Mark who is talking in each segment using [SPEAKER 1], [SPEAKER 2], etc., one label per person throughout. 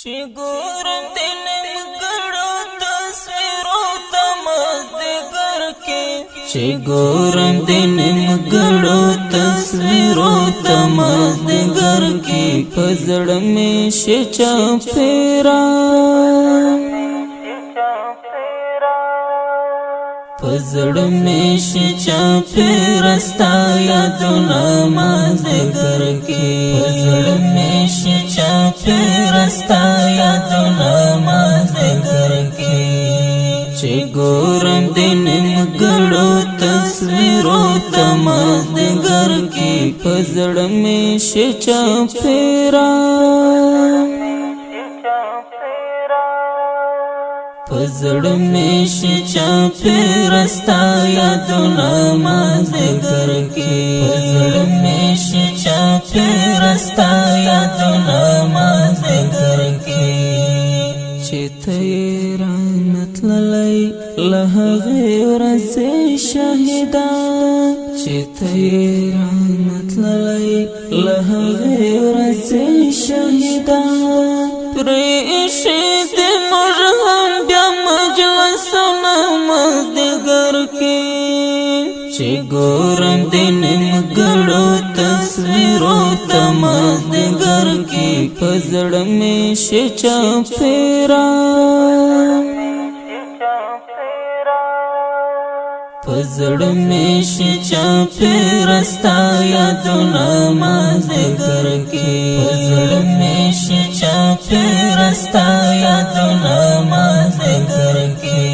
[SPEAKER 1] چې ګورم د نیمګړو تصویرو ته مازدیګر کې چې ګورم د نیمګړو تصویرو ته مازدیګر کې په زړه مې شي چاپېره په زړه مې شي چاپېره ستا یادونه مازدیګر کې په زړه مې شي چاپېره ستا یادونه مازدیګر کې چې ګورم د نیمګړو تصویرو ته مازدیګر کې په زړه مې شي چاپېره په زړه مې شي چاپېره ستا یادونه مازدیګر کې په زړه مې شي چاپېره ستا یادونه مازدیګر کې چې ته یې رانه تللی له هغې ورځې شهیده چې ته یې رانه تللی له هغې ورځې شهیده پرې ایښې د موږ هم بیا مجلسونه مازدیګر کې چې ګورم د نیمګړو تصویرو ته مازدیګر کې په زړه مې شي چاپېره په زړه مې شي چاپېره ستا یادونه مازدیګر کې په زړه مې شي چاپېره ستا یادونه مازدیګر کې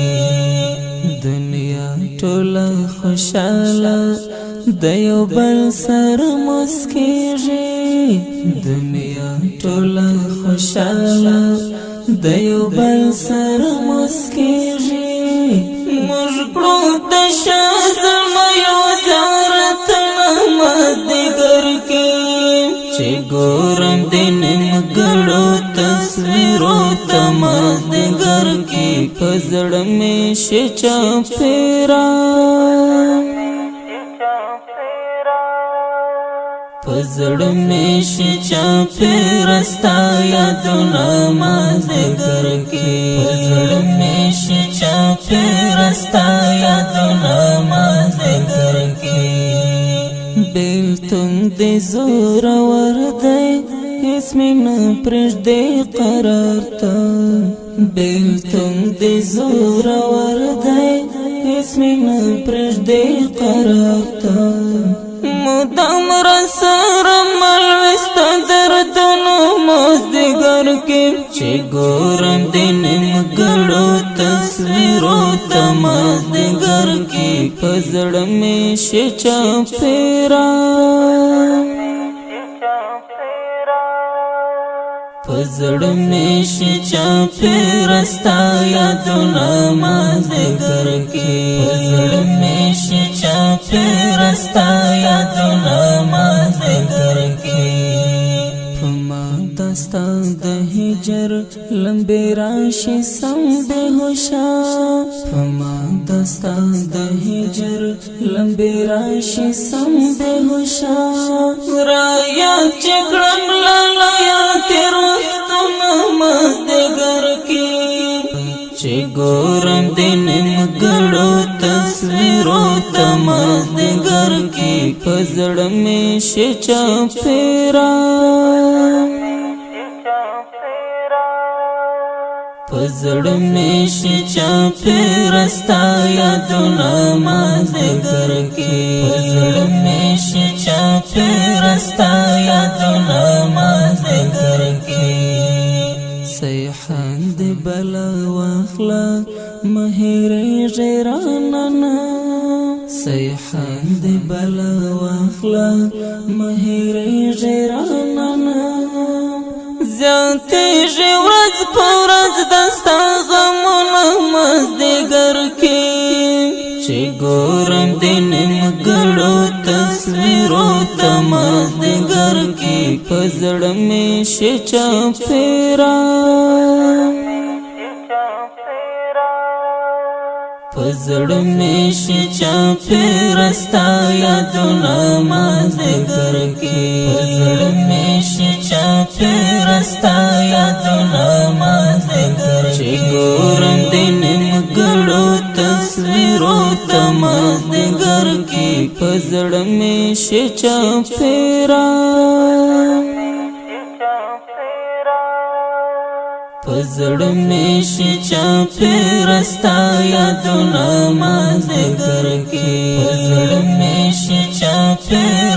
[SPEAKER 1] دنیا ټوله خوشاله د یو بل سره مسکېږي دنیا ټوله خوشاله د یو بل سره مسکېږي موږ کړو د شازمیو زیارتونه مازدیګر کې چې ګورم د نیمګړو تصویرو ته مازدیګر کې په زړه مې شي چاپېره په زړه مې شي چاپېره ستا یادونه مازدیګر کې په زړه مې شي چاپېره ستا یادونه مازدیګر کې بېلتون د زورور دی هېڅ مې نه پرېږدي قرار ته بېلتون د زورور دی هېڅ مې نه پرېږدي قرار ته مدام راسره مل وي ستا دردونو مازدیګر کې چې ګورم د نیمګړو تصویرو ته مازدیګر کې په زړه مې شي چاپېره په زړه مې شي چاپېره ستا یادونه مازدیګر کې په زړه مې شي چاپېره ستا یادونه مازدیګر کې په ما دا ستا د هجر لمبې راشي سم بېهوشه په ما دا ستا د هجر لمبې راشي سم بېهوشه رایاد چې کړم لالیه تېر وختونه مازدیګر کې چې ګورم د نیمګړو تصویرو ته مازدیګر کې په زړه مې شي چاپېره په زړه مې شي چاپېره ستا یادونه مازدیګر کې په زړه مې شي چاپېره ستا یادونه مازدیګر کې سیحان د بلا واخله مه هېرېږئ رانه سیحان د بلا واخله مه هېرېږئ رانه زیاتېږي ورځ په ورځ د ستا غمونه مازدیګر کې چې ګورم د نیمګړو تصویرو ته مازدیګر کې په زړه مې شي چاپېره په زړه مې شي چاپېره ستا یادونه مازدیګر کې په زړه مې شي چاپېره ستا یادونه چې ګورم د نیمګړو تصویرو ته مازدیګر کې په زړه مې شي چاپېره په زړه مې شي چاپېره ستا یادونه مازدیګر کې په زړه مې شي چاپېره